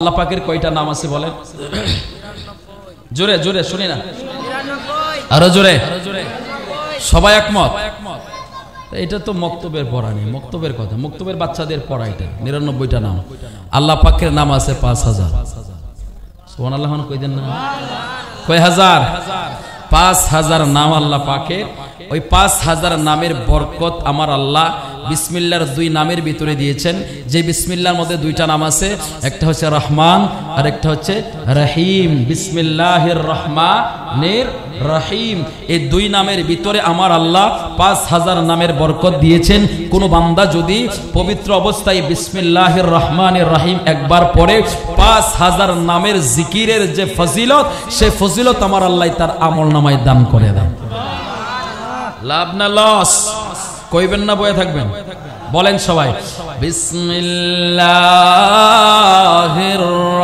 আল্লাহ পাকের কয়টা নাম আছে বলেন? জোরে জোরে শুনি না, আরো জোরে। সবাই একমত? এটা তো মক্তবের পড়া নেই, মক্তবের কথা, মক্তবের বাচ্চাদের পড়া। এটা ৯৯টা নাম। আল্লাহ পাকের নাম আছে ৫,০০০। সুবহানাল্লাহ কই দেন না? কয় হাজার? ৫,০০০ নাম আল্লাহ পাকের। ওই ৫,০০০ নামের বরকত আমার আল্লাহ বিসমিল্লাহর ২ নামের ভিতরে দিয়েছেন। যে বিসমিল্লাহর মধ্যে ২টা নাম আছে, একটা হচ্ছে রহমান আর একটা হচ্ছে রহিম। বিসমিল্লাহির রহমানির রহিম, এই ২ নামের ভিতরে আমার আল্লাহ ৫,০০০ নামের বরকত দিয়েছেন। কোন বান্দা যদি পবিত্র অবস্থায় বিসমিল্লাহির রহমানির রহিম একবার পড়ে, ৫,০০০ নামের জিকিরের যে ফজিলত, সে ফজিলত আমার আল্লাহ তার আমলনামায় দান করে দেন। লাভ না লস? কইবেন না, বয়ে থাকবেন? বলেন সবাই, বিসমিল্লাহির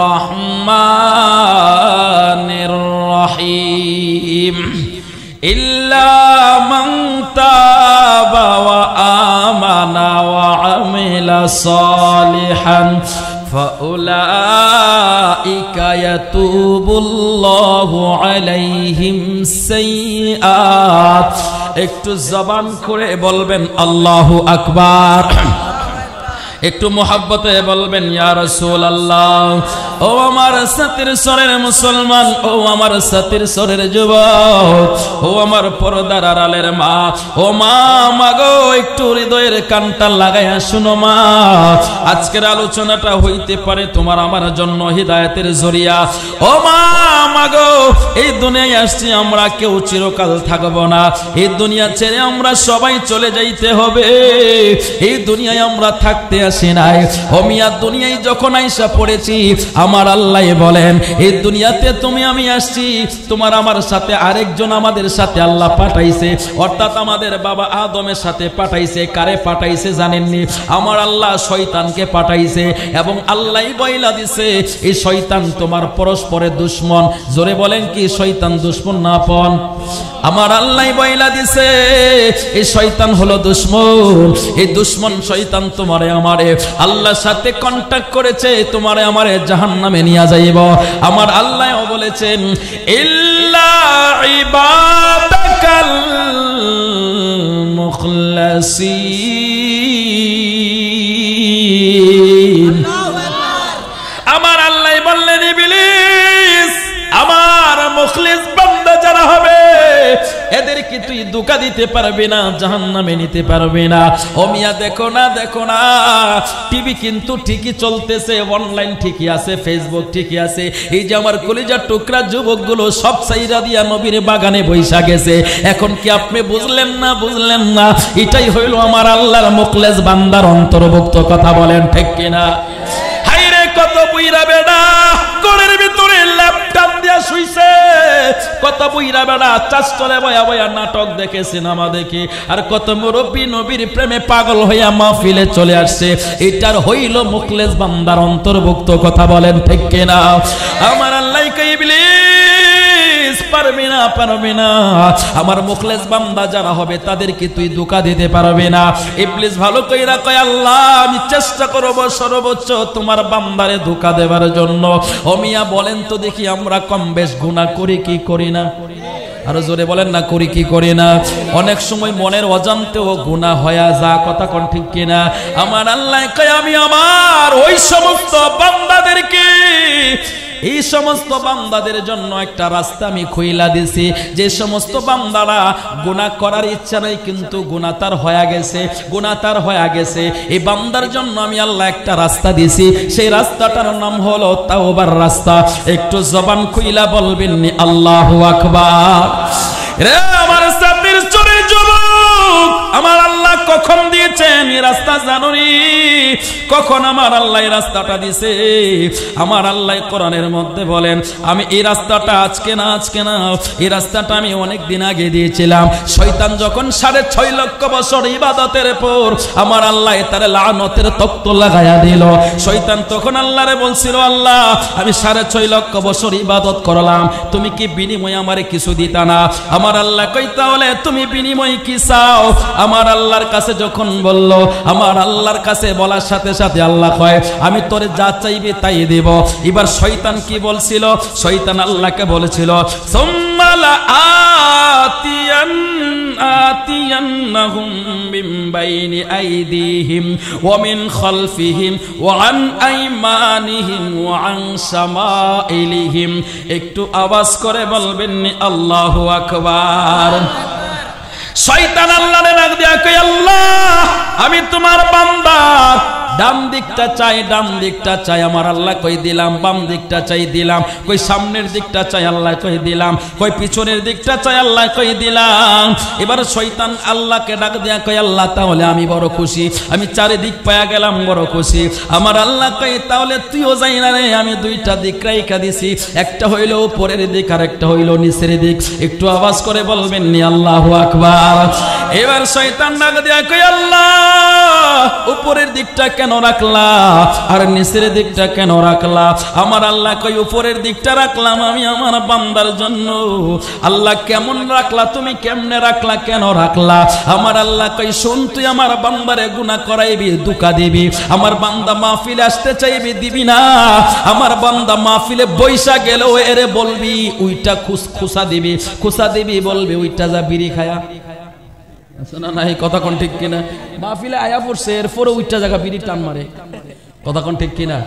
রহমানির রহিম। ইল্লা মান তাবা ওয়া আমানা ওয়া আমিলা সালিহান ফাউলাইকা ইয়াতুবুল্লাহু আলাইহিম সাইয়্যাত। একটু জবান করে বলবেন আল্লাহু আকবার। একটু মোহাব্বতে বলবেন ইয়া রাসূলুল্লাহ। ও আমার সাতির সরের মুসলমান, ও আমার সাতির সরের যুবক, ও আমার পর্দার আড়ালের মা, ও মা, মাগো একটু হৃদয়ের কানটা লাগাইয়া শুনো মা। আজকের আলোচনাটা হইতে পারে তোমার আমার জন্য হিদায়াতের জরিয়া। ও মা, মাগো এই দুনিয়ায় আসছি আমরা, কেউ চিরকাল থাকবো না। এই দুনিয়া ছেড়ে আমরা সবাই চলে যাইতে হবে। এই দুনিয়ায় আমরা থাকতে আসি নাই। ও মিয়া, দুনিয়ায় যখন আইসা পড়েছি আমার আল্লাহ বলেন, এই দুনিয়াতে তুমি আমি আসছি, তোমার আমার সাথে আরেকজন আমাদের সাথে আল্লাহ পাঠাইছে, অর্থাৎ আমাদের বাবা আদমের সাথে পাঠাইছে। কারে পাঠাইছে জানেননি? আমার আল্লাহ শয়তানকে পাঠাইছে। এবং আল্লাহ বইলা দিছে এই শয়তান তোমার পরস্পরের দুশ্মন। জোরে বলেন, কি শয়তান দুশ্মন না আপন? আমার আল্লাহ বইলা দিছে এই শয়তান হলো দুশ্মন। এই দুশ্মন শয়তান তোমারে আমারে আল্লাহর সাথে কন্টাক্ট করেছে, তোমারে আমারে জাহান্নামে নিয়ে যাইব। আমার আল্লাহ বলেছেন, ইল্লা ইবাদাকাল মুখলাসিন। আমার আল্লাহ বললেন, ইবলিস, আমার মুখলিস বান্দা যারা হবে এদেরকে তুই ধোঁকা দিতে পারবি না, জাহান্নামে নিতে পারবি না। ও মিয়া, দেখো না, দেখো না, টিভি কিন্তু ঠিকই চলতেছে, অনলাইন ঠিকই আছে, ফেসবুক ঠিকই আছে। এই যে আমার কলিজার টুকরা যুবকগুলো সব সাইরা দিয়া নবীর বাগানে বৈশা গেছে। এখন কি আপনি বুঝলেন না? বুঝলেন না? এটাই হইল আমার আল্লাহর মুখলেস বান্দার অন্তর্ভুক্ত। কথা বলেন ঠিক কিনা? হাইরে কত বুইরা বেডা কোলের ভিতরে ল্যাপটপ দিয়া শুইছে, কত বুইরা বেড়া চাষতলে বয়া বয়া নাটক দেখে, সিনেমা দেখে, আর কত মুরব্বী নবীর প্রেমে পাগল হইয়া মাহফিলে চলে আসছে। এটার হইল মুখলেস বান্দার অন্তর্ভুক্ত। কথা বলেন ঠিক কিনা? আমার আল্লাহ কই, ইবলিস পারবি না, পারবি না। আমার মুখলেস বান্দা যারা হবে তাদেরকে তুই ধোঁকা দিতে পারবি না। ইবলিস ভালো কইরা কয়, আল্লাহ আমি চেষ্টা করব সর্বোচ্চ তোমার বান্দারে ধোঁকা দেবার জন্য। ও মিয়া, বলেন তো দেখি, আমরা কম বেশ গুনাহ করি কি করি না? আরো জোরে বলেন না, করি কি করি না? অনেক সময় মনের অজান্তেও গুনাহ হয়ে যা। কথা কোন ঠিক কিনা? আমার আল্লাহ কয়, আমি আমার ওই সমস্ত বান্দাদেরকে, এই সমস্ত বান্দাদের জন্য একটা রাস্তা আমি খুইলা দিছি। যে সমস্ত বান্দারা গুনাহ করার ইচ্ছা নাই কিন্তু গুনাহ তার হয়ে গেছে, গুনাহ তার হয়ে গেছে, এই বান্দার জন্য আমি আল্লাহ একটা রাস্তা দিছি। সেই রাস্তাটার নাম হলো তাওবার রাস্তা। একটু জবান খুইলা বলবেন নি আল্লাহু আকবার। রে আমার সাবির চোরে যুবক, আমার আল্লাহ কখন দিয়েছেন এই রাস্তা জানুনি? কখন আমার আল্লাহ এই রাস্তাটা দিছে? আমার আল্লাহ কোরআনের মধ্যে বলেন, আমি এই রাস্তাটা আজকে না, আজকে না, এই রাস্তাটা আমি অনেক দিন আগে দিয়েছিলাম। শয়তান যখন ৬.৫ লক্ষ বছর ইবাদতের পর আমার আল্লাহ তার লানতের তক্ত লাগায়া দিল, শয়তান তখন আল্লাহরে বলছিল, আল্লাহ আমি ৬.৫ লক্ষ বছর ইবাদত করলাম, তুমি কি বিনিময়ে আমারে কিছু দিতা না? আমার আল্লাহ কই, তাহলে তুমি বিনিময় কি চাও? আমার আল্লাহর কাছে যখন বলল, আমার আল্লাহর কাছে বলার সাথে সাথে আল্লাহ কয় আমি তোরে যা চাইবে তাই দেব। এবার শয়তান কি বলছিল? শয়তান আল্লাহকে বলেছিল, সুম্মালা আতিয়ান্নাহুম মিন বাইনি আইদিহিম ওয়া মিন খালফিহিম ওয়া আন আইমানিহিম ওয়া আন শামাইলিহিম। একটু আওয়াজ করে বলবেন আল্লাহু আকবার। শয়তান আল্লাহরে ডাক দিয়া কয়, আল্লাহ আমি তোমার বান্দা, ডান দিকটা চাই, ডান দিকটা চাই। আমার আল্লাহ কই দিলাম। বাম দিকটা চাই, দিলাম। কই সামনের দিকটা চাই, আল্লাহ কই দিলাম। কই পিছনের দিকটা চাই, আল্লাহ কই দিলাম। এবার শয়তান আল্লাহকে ডাক দিয়া কই, আল্লাহ তাহলে আমি বড় খুশি, আমি চারিদিক পায়া গেলাম, বড় খুশি। আমার আল্লাহ কই তাহলে তুইও যাই না রে, আমি দুইটা দিক রাইখা দিছি, একটা হইল উপরের দিক আর একটা হইল নিচের দিক। একটু আওয়াজ করে বলবেন নি আল্লাহু আকবার। এবার শয়তান ডাক দিয়া কই, আল্লাহ উপরের দিকটা কেন রাখলা আর নিচের দিকটা কেন রাখলা? আমার আল্লাহ কই উপরের দিকটা রাখলাম আমি আমার বান্দার জন্য। আল্লাহ কেমন রাখলা? তুমি কেমনে রাখলা? কেন রাখলা? আমার আল্লাহ কই শুন, তুই আমার বান্দারে গুনাহ করাইবি, ধোঁকা দিবি। আমার বান্দা মাহফিলে আসতে চাইবি, দিবি না। আমার বান্দা মাহফিলে বৈশা গেলেও এরে বলবি ওইটা খুসা দিবি, খুসা দিবি, বলবি ওইটা যা বিড়ি খায়া। শোনা নাই কথা কোন ঠিক কিনা? মাহফিলে আয়া পড়ছে, এরপরে ওইটা জায়গা বিড়ি টান মারে। কথা কোন ঠিক কিনা?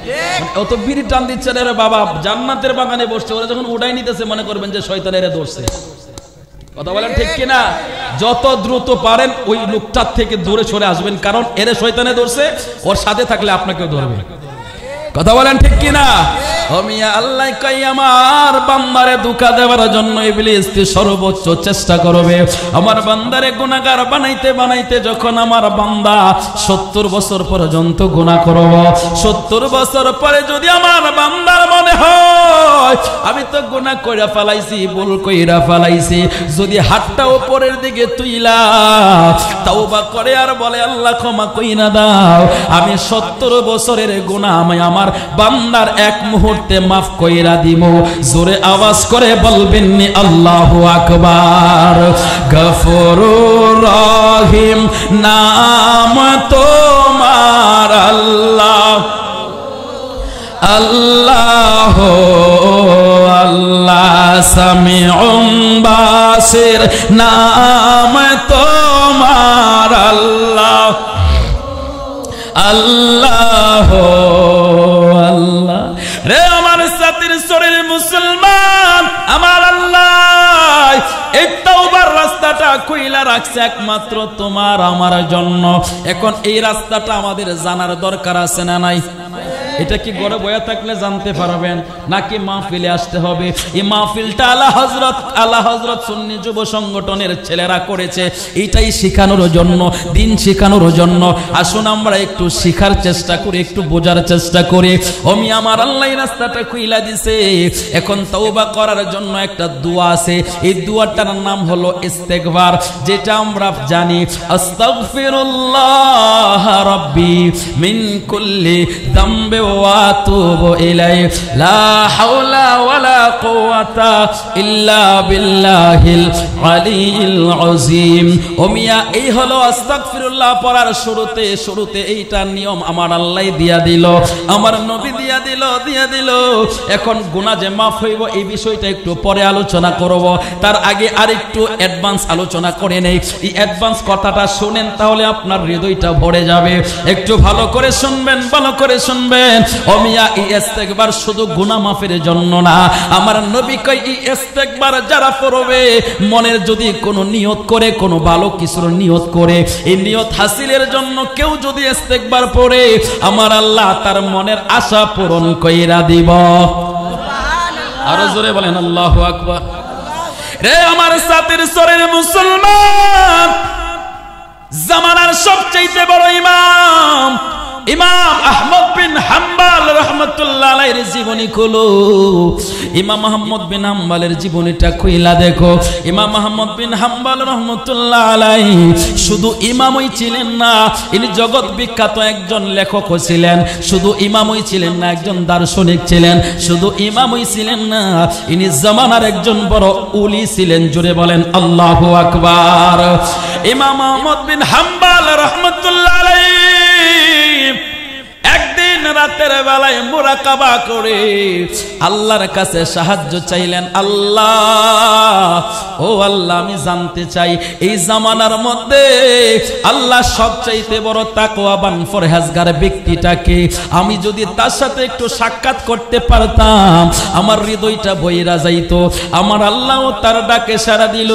অত বিড়ি টান দিচ্ছে রে বাবা, জান্নাতের বাগানে বসছে, ওরা যখন উড়াই নিতেছে মনে করবেন যে শয়তানের ধরছে। কথা বলেন ঠিক কিনা? যত দ্রুত পারেন ওই লোকটার থেকে দূরে সরে আসবেন, কারণ এরে শয়তানে ধরছে, ওর সাথে থাকলে আপনাকেও ধরবে। কথা বলেন ঠিক কিনা? মিয়া আল্লাহ কই আমার বান্দারে ধোঁকা দেওয়ার জন্য ইবলিস সর্বোচ্চ চেষ্টা করবে। আমার বান্দারে গুনাহগার বানাইতে বানাইতে যখন আমার বান্দা 70 বছর পর্যন্ত গুনাহ করব, 70 বছর পরে যদি আমার বান্দার মনে হয় আমি তো গুনাহ কইরা ফেলাইছি, ভুল কইরা ফেলাইছি, যদি হাতটা উপরের দিকে তুইলা তাওবা করে আর বলে আল্লাহ ক্ষমা কইরা দাও, আমি 70 বছরের গুনাহ আমি আমার বান্দার এক মুহূর্তে মাফ কইরা দিব। জোরে আওয়াজ করে বলবেন নি আল্লাহু আকবার। গফুরুর রহিম নাম তোমার আল্লাহ, আল্লাহ আল্লাহ সামিউন বাসির নাম তোমার আল্লাহ, আল্লাহ আল্লাহ। রে আমার সাথীর শরীর মুসলমান, আমার আল্লাহ এই তওবার রাস্তাটা কইলা রাখছে একমাত্র তোমার আমার জন্য। এখন এই রাস্তাটা আমাদের জানার দরকার আছে না নাই? এটা কি ঘরে বয়া থাকলে জানতে পারবেন নাকি মাহফিলে আসতে হবে? এই মাহফিলটা আলা হযরত সুন্নি যুব সংগঠনের ছেলেরা করেছে, এইটাই শেখানোর জন্য, দিন শেখানোর জন্য। আসুন আমরা একটু শিখার চেষ্টা করি, একটু বোঝার চেষ্টা করি। আমি আমার আল্লাহ রাস্তাটা খুইলা দিছে। এখন তওবা করার জন্য একটা দোয়া আছে, এই দোয়াটার নাম হলো ইস্তেগফার, যেটা আমরা জানি আস্তাগফিরুল্লাহ রাব্বি মিন কুল্লি যামবি ওয়া আতুবু ইলাইহি লা হাওলা ওয়ালা কুওয়াতা ইল্লা বিল্লাহিল আলিয়্যিল আযীম। ও মিয়া এই হলো আস্তাগফিরুল্লাহ পড়ার শুরুতে এইটার নিয়ম আমার আল্লাহ দিয়া দিল, আমার নবী দিয়া দিল। এখন গুনাহ যে মাফ হইব এই বিষয়টা একটু পরে আলোচনা করব, তার আগে আরেকটু অ্যাডভান্স আলোচনা করে নেই। এই অ্যাডভান্স কথাটা শুনেন, তাহলে আপনার হৃদয়টা ভরে যাবে। একটু ভালো করে শুনবেন, ভালো করে শুনবেন। ও মিয়া এই ইস্তেগফার শুধু গুনাহ মাফের জন্য না, আমার নবী কয় এই ইস্তেগফার যারা পড়বে মনের যদি কোনো নিয়ত করে, কোনো ভালো কিছুর নিয়ত করে, এই নিয়ত হাসিলের জন্য কেউ যদি ইস্তেগফার পড়ে আমার আল্লাহ তার মনের আশা পূরণ কইরা দিব। আরো জোরে বলেন আল্লাহু আকবার। রে আমার সাথীর শরীর মুসলমান, জামানার সবচেয়ে বড় ইমাম আহমদ বিন হাম্বল রাহমাতুল্লাহ আলাইহির জীবনী খুলো। ইমাম আহমদ বিন হাম্বলের জীবনীটা কইলা দেখো। ইমাম আহমদ বিন হাম্বল রাহমাতুল্লাহ আলাইহি শুধু ইমামই ছিলেন না, ইনি জগৎ বিখ্যাত একজন লেখক ছিলেন। শুধু ইমামই ছিলেন না, একজন দার্শনিক ছিলেন। শুধু ইমামই ছিলেন না, ইনি জামানার একজন বড় ওলি ছিলেন। জোরে বলেন আল্লাহু আকবার। ইমাম আহমদ বিন হাম্বল রাহমাতুল্লাহ আলাইহি একদিন রাতের বেলায় মুরাকাবা করে আল্লাহর কাছে সাহায্য চাইলেন। আল্লাহ, ও আল্লাহ, আমি জানতে চাই এই জামানার মধ্যে আল্লাহ সবচাইতে বড় তাকওয়াবান পরহেজগার ব্যক্তিটাকে, আমি যদি তার সাথে একটু সাক্ষাৎ করতে পারতাম আমার হৃদয়টা বইরা যাইতো। আমার আল্লাহ তার ডাকে সাড়া দিল।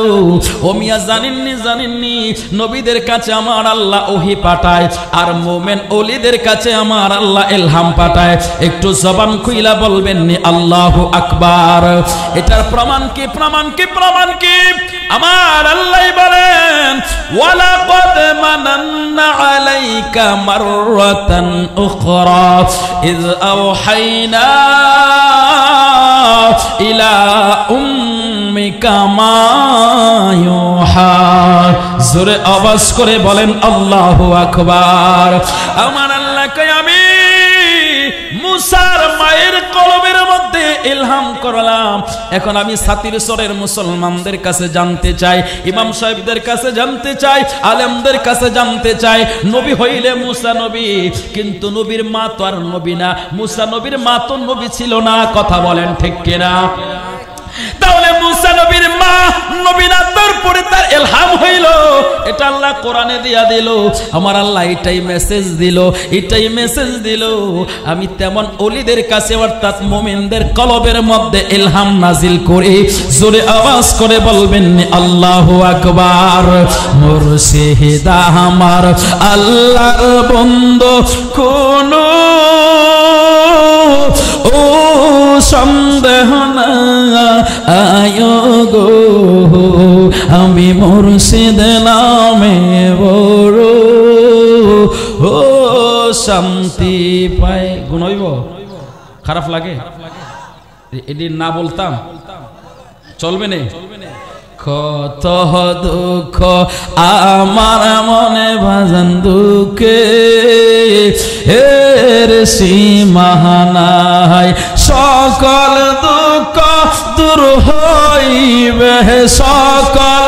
ও মিয়া, জানেননি নবীদের কাছে আমার আল্লাহ ওহী পাঠায়, আর মুমিন ওলিদের কাছে আমার আল্লাহ ইলহাম পাঠায়। একটু জবান খুইলা বলবেন নি আল্লাহু আকবার। এটার প্রমাণ কি? প্রমাণ কি? আমার আল্লাহ বলেন, ওয়ালাকাদ মানান্না আলাইকা মাররাতান উখরা ইয আওহাইনা ইলা উম্মিকা মা ইউহা। জোরে আওয়াজ করে বলেন আল্লাহু আকবার। আমার আল্লাহ কয়, আমি মুসার মায়ের কলবের মধ্যে ইলহাম করলাম। এখন আমি ছাতির সরের মুসলমানদের কাছে জানতে চাই, ইমাম সাহেবদের কাছে জানতে চাই, আলেমদের কাছে জানতে চাই, নবী হইলে মুসা নবী, কিন্তু নবীর মা তো আর নবী না। মুসা নবীর মা তো নবী ছিল না। কথা বলেন ঠিক কিনা? তাহলে মুসা নবীর মা নবী না, তারপরে তার ইলহাম হইল, এটা আল্লাহ কোরআনে দিয়া দিল। আমার আল্লাহ এটাই মেসেজ দিল, আমি তেমন ওলিদের কাছে অর্থাৎ মুমিনদের কলবের মধ্যে ইলহাম নাজিল করি। জোরে আওয়াজ করে বলবেন আল্লাহু আকবার। মুর্শিদ আমার আল্লাহর বন্ধু কোন ও সন্দেহ না আয়ো গো, আমি মুর্শিদ নামে বড় ও শান্তি পাই। গুণ হইব? খারাপ লাগে? এটি না বলতাম চলবে না? কত দুঃখ আমার মনে ভাজন দুঃখে এর সীমা নাই, সকল দুঃখ দূর হইবে, সকল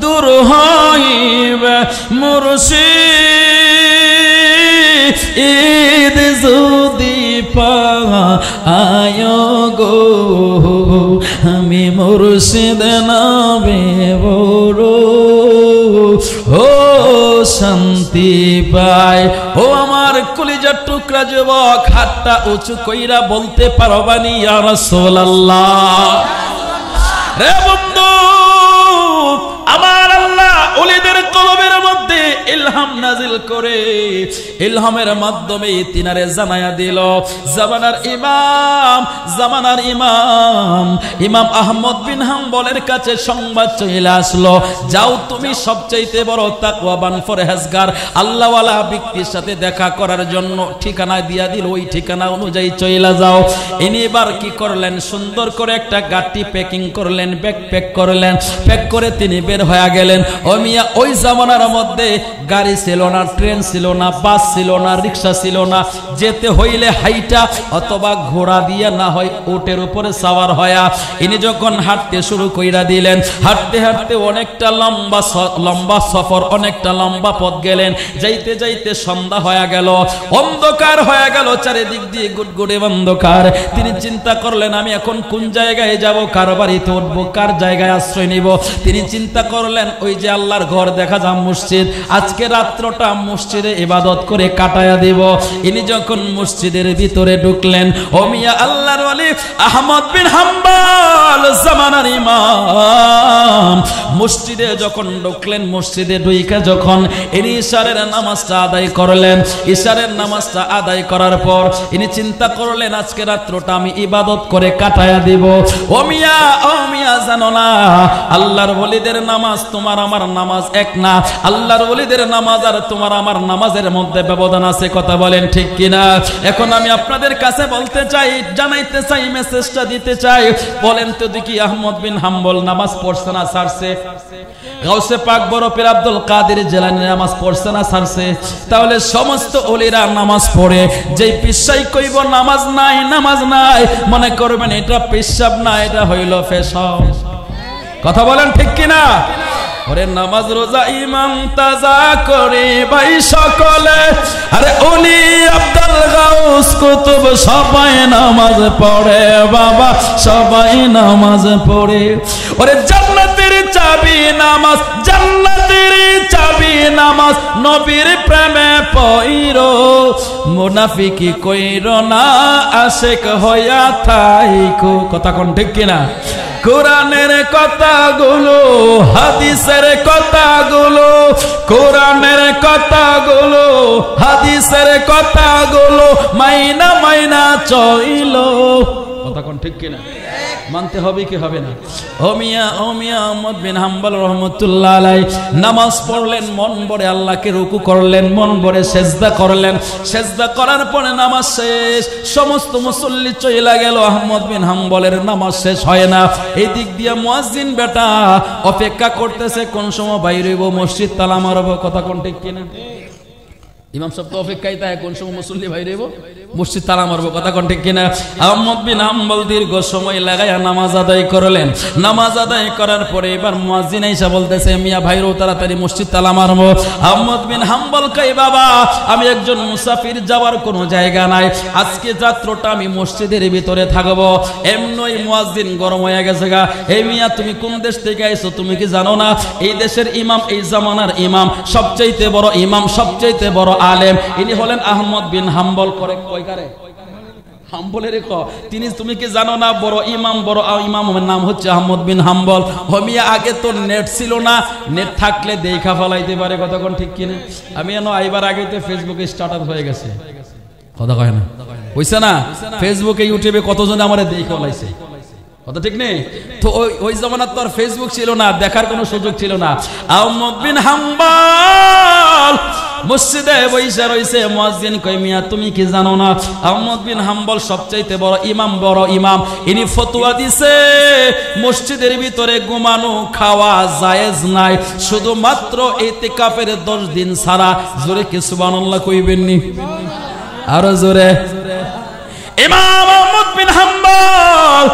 দূর হইবে মুর্শিদ যদি পায় গো, আমি মুর্শিদ নামে বড় ও শান্তি পাই। ও আমার কলিজার টুকরা যুবক, হাতটা উঁচু কইরা বলতে পারবানি ইয়া রাসূলুল্লাহ। রে বন্ধু, আমার আল্লাহ ওলিদের কলবের মধ্যে ইলহাম নাজিল করে ইলহামের মাধ্যমে তিনারে জানায়া দিল। জামানার ইমাম আহমদ বিন হাম্বলের কাছে সংবাদ চলে আসলো, যাও তুমি সবচাইতে বড় তাকওয়াবান পরহেজগার আল্লাহওয়ালা ব্যক্তির সাথে দেখা করার জন্য ঠিকানা দিয়া দিল। ওই ঠিকানা অনুযায়ী চলে যাও। ইনি এবার কি করলেন, সুন্দর করে একটা গাড়ি প্যাকিং করলেন, ব্যাগ প্যাক করলেন, প্যাক করে তিনি বের হয়ে গেলেন। ও মিয়া, ওই জামানার মধ্যে গাড়ি ছিল না, ট্রেন ছিল না, বাস ছিল না, রিক্সা ছিল না। যেতে হইলে হাইটা অথবা ঘোড়া দিয়ে, না হয় উটের উপরে সাওয়ার হয়া ইনি যখন হাঁটতে শুরু কইরা দিলেন, হাঁটতে হাঁটতে অনেকটা লম্বা সফর, অনেকটা লম্বা পথ গেলেন। যাইতে যাইতে সন্ধ্যা হয়ে গেল, অন্ধকার হয়ে গেল, চারিদিক দিয়ে গুটগুটে অন্ধকার। তিনি চিন্তা করলেন, আমি এখন কোন জায়গায় যাব, কার বাড়িতে উঠবো, কার জায়গায় আশ্রয় নিব। তিনি চিন্তা করলেন, ওই যে আল্লাহর ঘর দেখা যায় মসজিদ, আজকে রাত্রটা মসজিদে ইবাদত করে কাটায়া দিব। ইনি যখন মসজিদের ভিতরে ঢুকলেন, ও মিয়া, আল্লাহর ওলি আহমদ বিন হাম্বল জামানার ইমাম মসজিদে যখন ঢুকলেন, মসজিদে ঢুইকা যখন ইনি ইশারের নামাজটা আদায় করলেন, ইশারের নামাজটা আদায় করার পর ইনি চিন্তা করলেন, আজকে রাত্রটা আমি ইবাদত করে কাটায়া দিব। ও মিয়া জানো না, আল্লাহর ওলিদের নামাজ তোমার আমার নামাজ এক না। আল্লাহর ওলিদের নামাজ আর তোমার আমার নামাজের মধ্যে ব্যবধান আছে। কথা বলেন ঠিক কিনা? এখন আমি আপনাদের কাছে বলতে চাই, জানাইতে চাই, মেসেজটা দিতে চাই। বলেন তো দেখি, আহমদ বিন হাম্বল নামাজ পড়ছে না ছাড়ছে? গাউসে পাক বড় পীর আব্দুল কাদের জিলানী নামাজ পড়ছে না ছাড়ছে? তাহলে সমস্ত ওলিরা নামাজ পড়ে। যেই পিসাই কইব নামাজ নাই, মনে করবেন এটা পেশাব না, এটা হইল পেশাব। কথা বলেন ঠিক কিনা? ওরে নামাজ রোজা ইমাম তাজা করে ভাই সকলে, আরে ওলি আব্দুল গাউস কুতুব সবাই নামাজ পড়ে বাবা, সবাই নামাজ পড়ে। ওরে জান্নাতের চাবি নামাজ, জান্নাতের চাবি নামাজ, নবীর প্রেমে পইরো, মুনাফিকি কইরো না, আশিক হইয়া থাইকো। কথা কোন ঠিক কিনা? কোরআনের কথাগুলো, হাদিসের কথাগুলো, কোরআনের কথাগুলো, হাদিসের কথাগুলো মাইনা মাইনা চইলো। কথা কোন ঠিক কিনা? মানতে হবে কি হবে না? ওমিয়া আহমদ বিন হাম্বল রহমতুল্লাহ আলাইহি নামাজ পড়লেন, মন ভরে আল্লাহকে রুকু করলেন, মন ভরে সেজদা করলেন। সেজদা করার পরে নামাজ শেষ, সমস্ত মুসল্লি চইলা গেল। আহমদ বিন হাম্বলের নামাজ শেষ হয় না। এই দিক দিয়ে মুয়াজ্জিন বেটা অপেক্ষা করতেছে কোন সময় বাইরে হইব, মসজিদ তালা মারব। কথা কোন ঠিক কিনা? ইমাম সাহেব তো অপেক্ষায় থাকে কোন সময় মুসল্লি বাইরে হইব, মসজিদ তালা মারবো। কথা কোন ঠিক কিনা? আহমদ বিন হাম্বল দীর্ঘ সময় লাগাইয়া নামাজ আদায় করলেন। নামাজ আদায় করার পরে এবার মুয়াজ্জিন আইসা বলতেছে, মিয়া ভাইরো তাড়াতাড়ি মসজিদ তালা মারবো। আহমদ বিন হাম্বল কই, বাবা আমি একজন মুসাফির, যাওয়ার কোনো জায়গা নাই, আজকে রাত্রটা আমি মসজিদের ভিতরে থাকবো। এমনই মুয়াজ্জিন গরম হয়ে গেছে গা। এই মিয়া তুমি কোন দেশ থেকে আইছো, তুমি কি জানো না এই দেশের ইমাম, এই জামানার ইমাম, সবচাইতে বড় ইমাম, সবচাইতে বড় আলেম, ইনি হলেন আহমদ বিন হাম্বল। করে কয়কারে হাম্বলের তিনি, তুমি কি জানো না বড় ইমাম, বড় ইমামের নাম হচ্ছে আহমদ বিন হাম্বল। হমিয়া আগে তো নেট ছিল না, নেট থাকলে দেখা ফলাইতে পারে। কথা কোন ঠিক কিনা? আমি এনো আইবার আগে তো ফেসবুকে স্টার্টার হয়ে গেছে। কথা কয় না? হইছে না? ফেসবুকে ইউটিউবে কতজন আমারে দেখা ফলাইছে। কথা ঠিক নেই তো? ওই জামানার তো আর ফেসবুক ছিল না, দেখার কোনো সুযোগ ছিল না। আহমদ বিন হাম্বল মসজিদে বইসা রইছে। মুয়াজ্জিন কই, মিয়া তুমি কি জানো না আহমদ বিন হাম্বল সবচাইতে বড় ইমাম, বড় ইমাম, ইনি ফতোয়া দিছে মসজিদের ভিতরে ঘুমানো খাওয়া জায়েজ নাই, শুধুমাত্র ইতিকাফের 10 দিন ছাড়া। জোরে কি সুবহানাল্লাহ কইবেন নি? আরো জোরে। ইমাম আহমদ বিন হাম্বল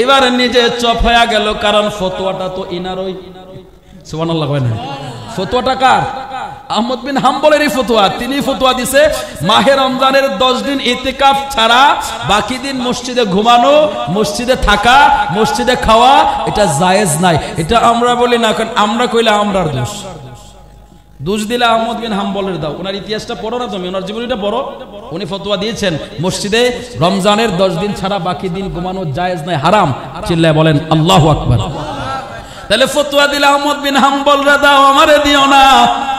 এবার নিজে চপ হয়ে গেল, কারণ ফতোয়াটা তো ইনারই। সুবহানাল্লাহ কয় না? ফতোয়াটা কার? আহমদ বিন হাম্বলেরই ফতোয়া। তিনি ফতোয়া দিছে মাহে রমজানের 10 দিন ইতিকাফ ছাড়া বাকি দিন মসজিদে ঘুমানো, মসজিদে থাকা, মসজিদে খাওয়া এটা জায়েজ নাই। এটা আমরা বলি না, কারণ আমরা কইলে আমরার দোষ। দোষ দিলে আহমদ বিন হাম্বলের দাও। ওনার ইতিহাসটা পড়ো না তুমি, ওনার জীবনীটা পড়ো। উনি ফতোয়া দিয়েছেন মসজিদে রমজানের 10 দিন ছাড়া বাকি দিন ঘুমানো জায়েজ নাই, হারাম। চিল্লায় বলেন আল্লাহু আকবার। তাহলে ফতোয়া দিলে আহমদ বিন হাম্বল রে দাও, আমারে দিও না।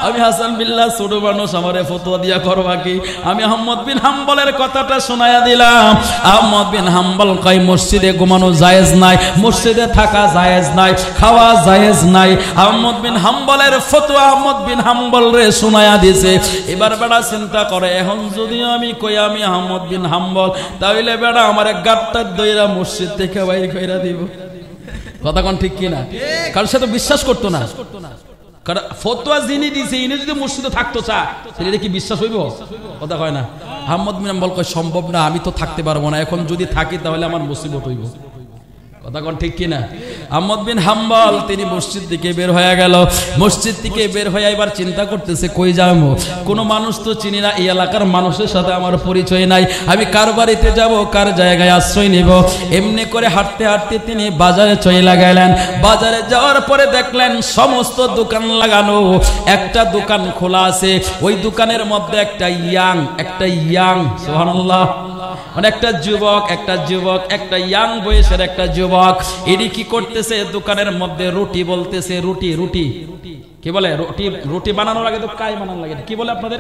আমি হাসান বিল্লাহ ছোট মানুষ, আমারে ফতোয়া দিয়া করবা কি? আমি আহমদ বিন হাম্বলের কথাটা শোনায়া দিলাম। আহমদ বিন হাম্বল কয় মসজিদে ঘুমানো জায়েজ নাই, মসজিদে থাকা জায়েজ নাই, খাওয়া জায়েজ নাই। আহমদ বিন হাম্বলের ফতোয়া আহমদ বিন হাম্বল রে শোনায়া দিছে। এবার বেড়া চিন্তা করে, এখন যদি আমি কই আমি আহমদ বিন হাম্বল, তাহলে বেড়া আমারে গাট্টার দইরা মসজিদ থেকে বাইর কইরা দিব। কথা কোন ঠিক কিনা? কারণ সে তো বিশ্বাস করতো না। কারণ ফতোয়া যিনি দিছে ইনি যদি মসজিদে থাকতো চা, এটা কি বিশ্বাস হইব? কথা কয় না? আহমদ বিন হাম্বল কয় সম্ভব না, আমি তো থাকতে পারবো না, এখন যদি থাকি তাহলে আমার মুসিবত হইব। কথা কোন ঠিক কিনা? আহমদ বিন হাম্বল তিনি মসজিদ থেকে বের হয়ে গেল। মসজিদ থেকে বের হয়ে এবার চিন্তা করতেছে কই যাবো, কোনো মানুষ তো চিনি না, এই এলাকার মানুষের সাথে আমার পরিচয় নাই, আমি কার বাড়িতে যাব, কার জায়গায় আশ্রয় নিব। এমনি করে হাঁটতে হাঁটতে তিনি বাজারে চলে গেলেন। বাজারে যাওয়ার পরে দেখলেন সমস্ত দোকান লাগানো, একটা দোকান খোলা আছে। ওই দোকানের মধ্যে একটা ইয়াং সুবহানাল্লাহ, মানে একটা যুবক, একটা ইয়াং বয়সের একটা যুবক, এটি কি করতেছে দোকানের মধ্যে রুটি বলতেছে। রুটি কি বলে? রুটি বানানোর আগে তো কাই বানানো লাগে, কি বলে আপনাদের?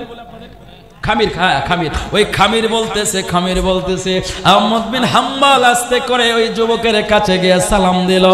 খামির। ওই খামির বলতেছে। আহমদ বিন হাম্বল আস্তে করে ওই যুবকের কাছে গিয়ে সালাম দিল।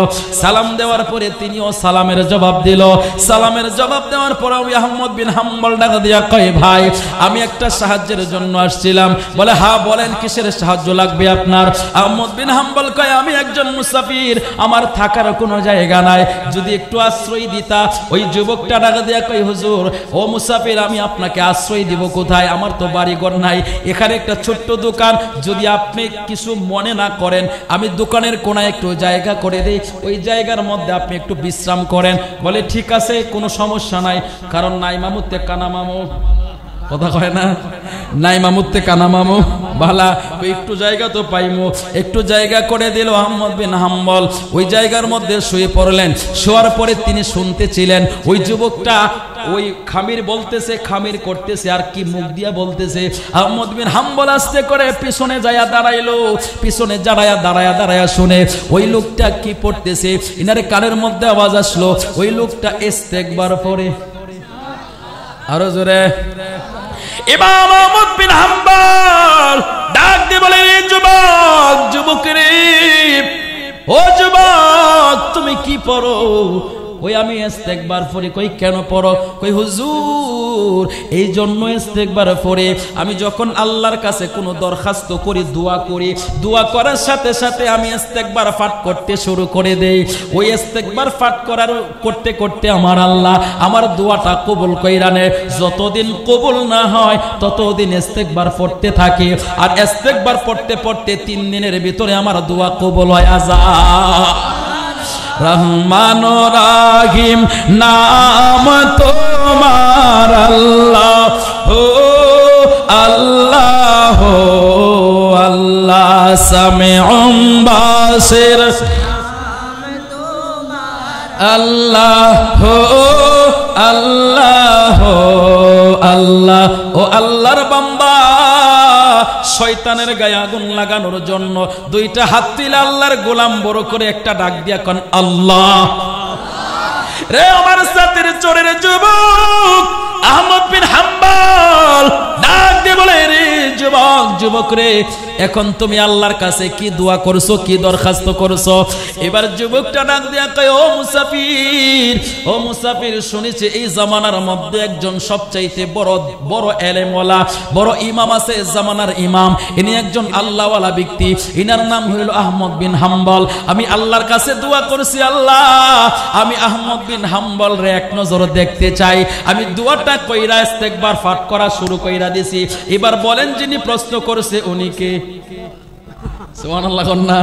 সালাম দেওয়ার পরে তিনিও সালামের জবাব দিল। সালামের জবাব দেওয়ার পরে ওই আহমদ বিন হাম্বল ডাকা দিয়া কয়, ভাই আমি একটা সাহায্যের জন্য আসছিলাম। বলে হ্যাঁ বলেন, কিসের সাহায্য লাগবে আপনার? আহমদ বিন হাম্বল কয়, আমি একজন মুসাফির, আমার থাকার কোনো জায়গা নাই, যদি একটু আশ্রয় দিতা। ওই যুবকটা ডাকা দিয়া কয়, হুজুর ও মুসাফির, আমি আপনাকে আশ্রয় দিব কোথায়? আমার আমার তো বাড়িঘর নাই, এখানে একটা ছোট্ট দোকান, যদি আপনি কিছু মনে না করেন আমি দোকানের কোনায় একটু জায়গা করে দেই, ওই জায়গার মধ্যে আপনি একটু বিশ্রাম করেন। বলে ঠিক আছে, কোনো সমস্যা নাই, কারণ নাই মামুতে কানা মামু, কথা কয় না, নাই মামুতে কানা মামু ভালা, একটু জায়গা তো পাইমু, একটু জায়গা করে দিল আহমদ বিন হাম্বল। ওই জায়গার মধ্যে শুয়ে পড়লেন। শোয়ার পরে তিনি শুনতেছিলেন ওই যুবকটা ওই খামির বলতেছে, খামির করতেছে, আর কি মুখ দিয়া বলতেছে। আহমদ বিন হাম্বল আস্তে করে পিছনে যায়া দাঁড়াইলো, পিছনে দাঁড়ায়া শুনে ওই লোকটা কি পড়তেছে। ইনারে কানের মধ্যে আওয়াজ আসলো, ওই লোকটা ইস্তেগফার পড়ে। আরো জোরে। ইমাম আহমদ বিন হাম্বল ডাক দিয়ে বলে, যুবক, যুবক রে, ও যুবক তুমি কি পড়ো? ওই আমি ইস্তেগফার পড়ি। কই কেন পড়ো? কই হুজুর এই জন্য ইস্তেগফার পড়ি, আমি যখন আল্লাহর কাছে কোনো দরখাস্ত করি, দোয়া করি, দোয়া করার সাথে সাথে আমি ইস্তেগফার পাঠ করতে শুরু করে দেই। ওই ইস্তেগফার পাঠ করতে করতে আমার আল্লাহ আমার দোয়াটা কবুল কইরা নেয়। যতদিন কবুল না হয় ততদিন ইস্তেগফার পড়তে থাকি, আর ইস্তেগফার পড়তে পড়তে 3 দিনের ভিতরে আমার দোয়া কবুল হয় যায়। রহমান রাহিম নাম তোমার আল্লাহ, ও আল্লাহ, আল্লাহ সামিউম বাসির, আল্লাহ, আল্লাহ, আল্লাহ। ও আল্লাহর বান্দা, শয়তানের গায়ে আগুন লাগানোর জন্য 2টা হাত তুলে আল্লাহর গোলাম বড় করে একটা ডাক দিয়া কোন আল্লাহ। রে আমার সাথের চোরের যুবক আহমদ বিন হাম্বল ডাক দিয়ে বলে, রে যুবক, যুবক রে, এখন তুমি আল্লাহর কাছে কি দোয়া করছো, কি দরখাস্ত করছো? এবার যুবকটা ডাক দিয়া কয়, ও মুসাফির, ও মুসাফির, শুনেছি এই জামানার মধ্যে একজন সবচাইতে বড় বড় এলেমওয়ালা, বড় ইমাম আছে, জামানার ইমাম, ইনি একজন আল্লাহওয়ালা ব্যক্তি, ইনার নাম হইল আহমদ বিন হাম্বল। আমি আল্লাহর কাছে দোয়া করছি, আল্লাহ আমি আহমদ বিন হাম্বল রে এক নজর দেখতে চাই। আমি দোয়াটা কইরা ইস্তেগফার পাঠ করা শুরু কইরা দিছি। এবার বলেন যিনি প্রশ্ন করছে উনি কে? সুবহানাল্লাহ না?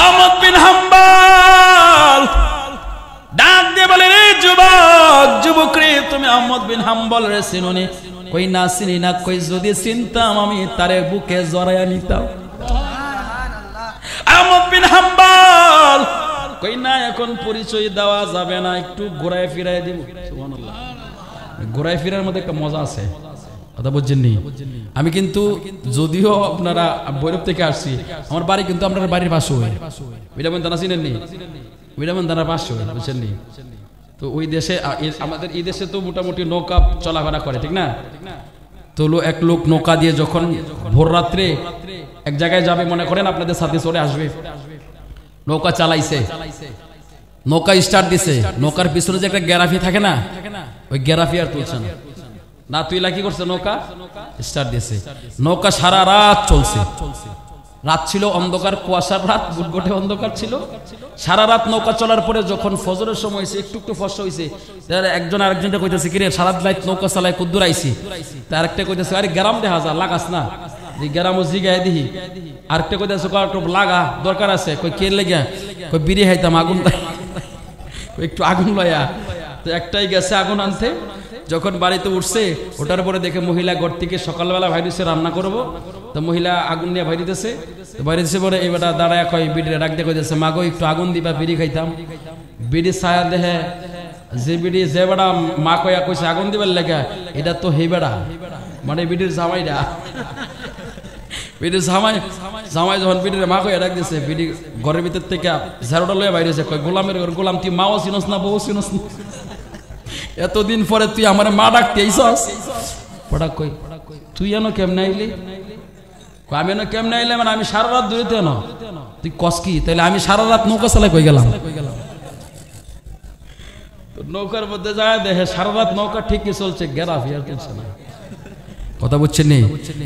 আহমদ বিন হাম্বল ডাক দিয়ে বলে, রে যুবক, যুবক রে, তুমি আহমদ বিন হাম্বল রে চিনোনি? কই না চিনি না। কই যদি চিনতাম আমি তারে বুকে জড়াইয়া নিতাম। আহমদ বিন হাম্বল কই না, এখন পরিচয় দেওয়া যাবে না, একটু ঘোরায় ফিরায় দিব। সুবহানাল্লাহ। ঘোরায় ফিরার মধ্যে একটা মজা আছে, কথা বুঝছেননি? আমি কিন্তু যদিও আপনারা ভৈরব থেকে আসছি, আমার বাড়ি কিন্তু আপনার বাড়ির পাশে হয়, বিরামন থানা চিনেননি? বিরামন থানার পাশে হয়, বুঝছেননি? তো ওই দেশে, আমাদের এই দেশে তো মোটামুটি নৌকা চলাফেরা করে, ঠিক না? তো এক লোক নৌকা দিয়ে যখন ভোর রাত্রে এক জায়গায় যাবে, মনে করেন আপনাদের সাথে চলে আসবে, নৌকা চালাইছে, নৌকা স্টার্ট দিছে, নৌকার পিছনে যে একটা গ্যারাফি থাকে না, ওই গ্যারাফি আর তুলছে না, না তুইলা কি করছে, নৌকা স্টার্ট দিয়েছে। নৌকা সারা রাত চলছে, রাত ছিল অন্ধকার, কুয়াশার রাত, গুটগুটে অন্ধকার ছিল। সারা রাত নৌকা চলার পরে যখন ফজরের সময় হয়েছে, একটু একটু ফসল হয়েছে, একজন আরেকজনটা কইতেছে, কিরে সারা রাত নৌকা চালায় কুদ্দুর আইছি? তার একটা কইতেছে, আরে গ্যারাম দেখা যা, লাগাস না, গ্যারামও জিগায় দিহি। আরেকটা কইতেছে, লাগা দরকার আছে। কই কে লেগে? কই বিড়ি হাইতাম, আগুন একটু আগুন লয়া। তো একটাই গেছে আগুন আনতে, যখন বাড়িতে উঠছে, ওটার পরে দেখে মহিলা ঘর থেকে সকালবেলা ভাইরিছে রান্না করবো, তো মহিলা আগুন নিয়ে বাইরিতেছে, বাইরিতেছে পরে এবারটা দাঁড়ায় কয় বিড়িটা ডাক দিয়ে কইতেছে, মাগো একটু আগুন দিবা, বিড়ি খাইতাম। বিড়ি ছায়া দেহে যে বিড়ি, যে বেড়া মা কয়া কইছে আগুন দিবার লেখা, এটা তো হে বেড়া, মানে বিড়ির জামাইটা, বিড়ির জামাই, জামাই যখন বিড়ির মা কয়া ডাক দিয়েছে, বিড়ি ঘরের ভিতর থেকে ঝাড়ুটা লয়ে বাইরেছে, কয় গোলামের ঘর গোলাম, তুই মাও চিনস না, বউ চিনস না, এতদিন পরে তুই আমার মা ডাকতে আইছস? পড়া কই তুই এনো কেমনে আইলি? আমি এনো কেমনে আইলে, মানে আমি সারা রাত দূরে এনো, তুই কস কি? তাইলে আমি সারা রাত নৌকা চালাই কই গেলাম? নৌকার মধ্যে যায় দেখে সারা রাত নৌকা ঠিকই চলছে, গ্যারাফি আর চলছে না। কথা বুঝছেন নি?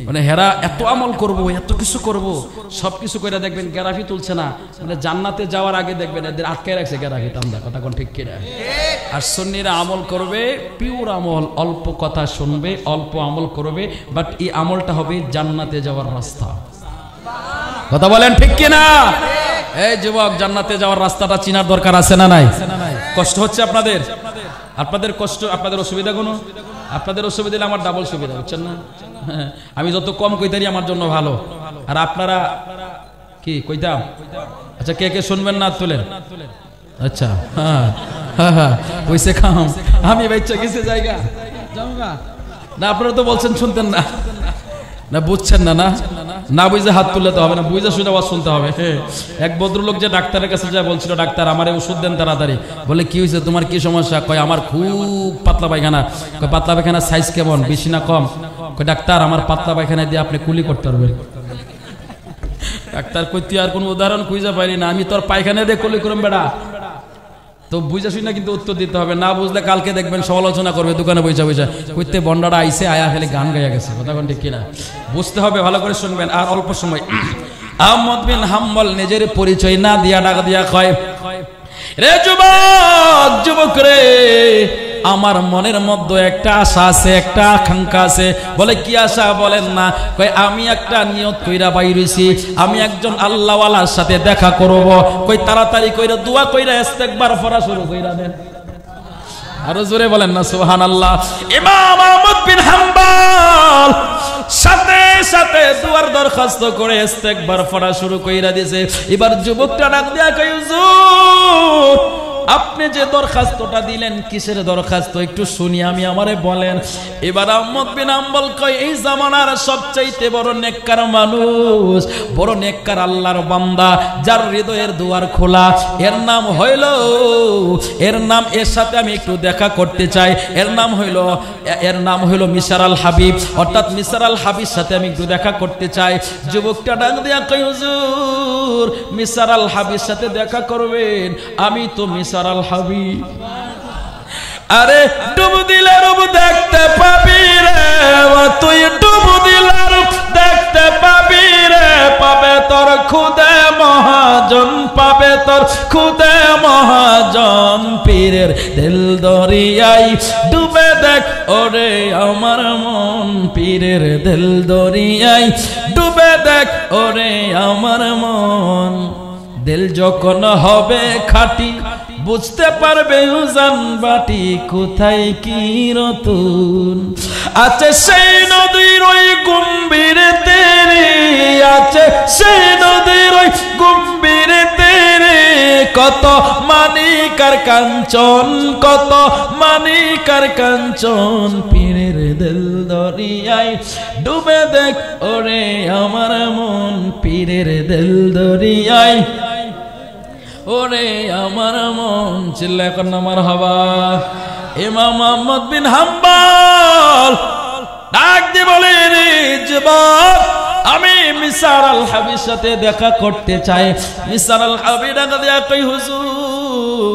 মানে হেরা এত আমল করবো, এত কিছু করবো, সবকিছু করে দেখবেন গ্যারাফি তুলছে না। মানে জান্নাতে যাওয়ার আগে দেখবেন এদের আটকায় রাখছে গ্যারাফি টান্দা। কথা কোন ঠিক কিনা? আর সুন্নিরা আমল করবে পিওর আমল, অল্প কথা শুনবে, অল্প আমল করবে, বাট এই আমলটা হবে জান্নাতে যাওয়ার রাস্তা। কথা বলেন ঠিক কিনা? এই যুবক, জান্নাতে যাওয়ার রাস্তাটা চিনার দরকার আছে না নাই? কষ্ট হচ্ছে আপনাদের? আপনাদের কষ্ট, আপনাদের অসুবিধা কোনো? আপনাদের অসুবিধা হলে আমার ডাবল সুবিধা, বুঝছেন না? আমি যত কম কইতারি আমার জন্য ভালো। আর আপনারা কি কইতাম? আচ্ছা, কে কে শুনবেন না তুলেন। আচ্ছা, হ্যাঁ কইছে খাম, আমি বাইচ্চা গেছে জায়গা না। আপনারা তো বলছেন শুনতেন না, না বুঝছেন না, না না বুঝে হাত তুললে তো হবে না, বুঝে শুনে আওয়াজ শুনতে হবে। এক ভদ্রলোক যে ডাক্তারের কাছে যা বলছিল, ডাক্তার আমারে ওষুধ দেন তাড়াতাড়ি। বলে কি হয়েছে, তোমার কি সমস্যা? কয় আমার খুব পাতলা পায়খানা। কয় পাতলা পায়খানা সাইজ কেমন, বেশি না কম? কয় ডাক্তার আমার পাতলা পায়খানা দিয়ে আপনি কুলি করতে পারবেন। ডাক্তার কই তুই আর কোন উদাহরণ খুঁজে পাইনি না, আমি তোর পায়খানা দিয়ে কুলি করুম বেড়া। তো বুঝা শুনে কিন্তু উত্তর দিতে হবে, না বুঝলে কালকে দেখবেন সমালোচনা করবে দোকানে বইসা বইসা, কইতে বন্ডারা আইসে আয়া খালি গান গাইয়া গেছে। কথা কোন ঠিক কিনা? বুঝতে হবে, ভালো করে শুনবেন। আর অল্প সময় আহমদ বিন হাম্বল নিজের পরিচয় না দিয়া ডাক দিয়া কয়, রে যুবক, যুবক রে, আমার মনের মধ্যে একটা আশা আছে, একটা আকাঙ্ক্ষা আছে। বলে কি আশা বলেন না? কই আমি একটা নিয়ত কইরা বাইরেছি, আমি একজন আল্লাহওয়ালার সাথে দেখা করব। কই তাড়াতাড়ি কইরা দোয়া কইরা ইস্তেগফার পড়া শুরু কইরা দেন। আরো জোরে বলেন না সুবহানাল্লাহ। ইমাম আহমদ বিন হাম্বল সাথে সাথে দুয়ার দরখাস্ত করে ইস্তেগফার পড়া শুরু কইরা দিয়েছে। এবার যুবকটা ডাক দিয়া কই, হুজুর আপনি যে দরখাস্তটা দিলেন কিসের দরখাস্ত একটু শুনি আমি, আমারে বলেন। এবার আহমদ বিন হাম্বল কয়, এই জামানার সবচাইতে বড় নেককার মানুষ, বড় নেককার আল্লাহর বান্দা, যার হৃদয়ের দুয়ার খোলা, এর নাম হইল, এর নাম, এর সাথে আমি একটু দেখা করতে চাই। এর নাম হইল মিসার আল হাবিব, অর্থাৎ মিসার আল হাবিব সাথে আমি একটু দেখা করতে চাই। যুবকটা ডাক দিয়া কয়, হুজুর মিসার আল হাবিব সাথে দেখা করবেন? আমি তো মিসার আল হাবিব। আরে ডুব দিলে রূপ দেখতে পাবি রে, তুই ডুব দিলে রূপ দেখতে পাবি রে, পাবে তোর খুদে মহাজন, পাবে তোর খুদে মহাজন। পীরের দিল দরিয়ায় ডুবে দেখ ওরে আমার মন, পীরের দিল দরিয়ায় ডুবে দেখ ওরে আমার মন। দিল যখন হবে খাঁটি বুঝতে পারবে উজান বাটি, কোথায় কি রতন আছে সেই নদীর ওই গম্ভীর তেরে, আছে সেই নদীর ওই গম্ভীর তেরে, কত মানিকার কাঞ্চন, কত মানিকার কাঞ্চন। পীরের দিল দরিয়ায় ডুবে দেখ ওরে আমার মন, পীরের দিল দরিয়ায় ওরে আমার মন। চিল্লায় কর না মারহাবা। ইমাম আহমদ বিন হাম্বল ডাক দিয়ে বলে, রে যুবক, আমি মিসার আল হাবিব সাথে দেখা করতে চাই। মিসার আল হাবিব ডাক দিয়া কই, হুজুর